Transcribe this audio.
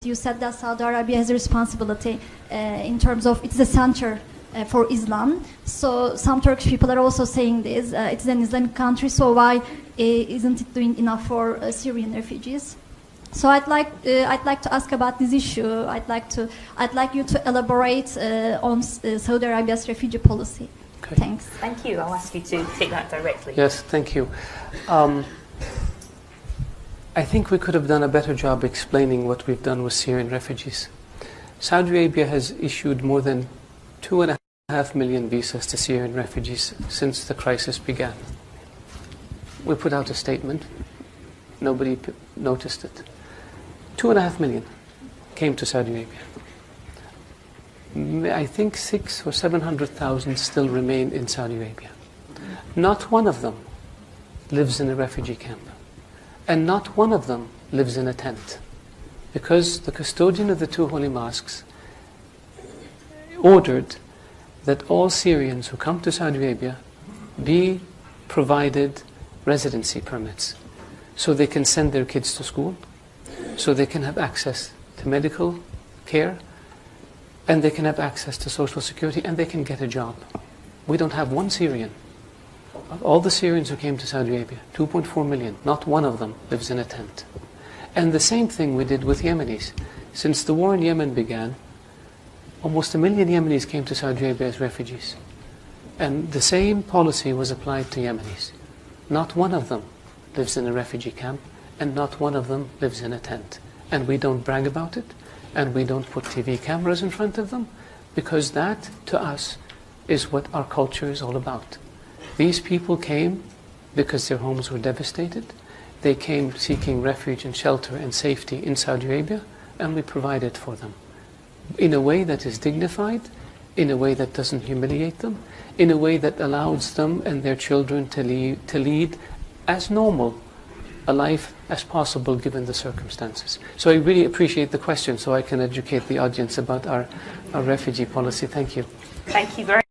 you said that Saudi Arabia has a responsibility in terms of it's the center for Islam. So some Turkish people are also saying this. It's an Islamic country, so why isn't it doing enough for Syrian refugees? So I'd like to ask about this issue. I'd like you to elaborate on Saudi Arabia's refugee policy. Okay. Thanks. Thank you. I'll ask you to take that directly. Yes, thank you. I think we could have done a better job explaining what we've done with Syrian refugees. Saudi Arabia has issued more than 2.5 million visas to Syrian refugees since the crisis began. We put out a statement. Nobody noticed it. 2.5 million came to Saudi Arabia. I think 600,000 or 700,000 still remain in Saudi Arabia. Not one of them lives in a refugee camp. And not one of them lives in a tent. Because the custodian of the two holy mosques ordered that all Syrians who come to Saudi Arabia be provided residency permits so they can send their kids to school, so they can have access to medical care, and they can have access to social security, and they can get a job. We don't have one Syrian. Of all the Syrians who came to Saudi Arabia, 2.4 million, not one of them lives in a tent. And the same thing we did with Yemenis. Since the war in Yemen began, almost 1 million Yemenis came to Saudi Arabia as refugees. And the same policy was applied to Yemenis. Not one of them lives in a refugee camp, and not one of them lives in a tent. And we don't brag about it, and we don't put TV cameras in front of them, because that, to us, is what our culture is all about. These people came because their homes were devastated. They came seeking refuge and shelter and safety in Saudi Arabia, and we provided for them in a way that is dignified, in a way that doesn't humiliate them, in a way that allows them and their children to lead as normal a life as possible given the circumstances. So I really appreciate the question, so I can educate the audience about our refugee policy. Thank you. Thank you very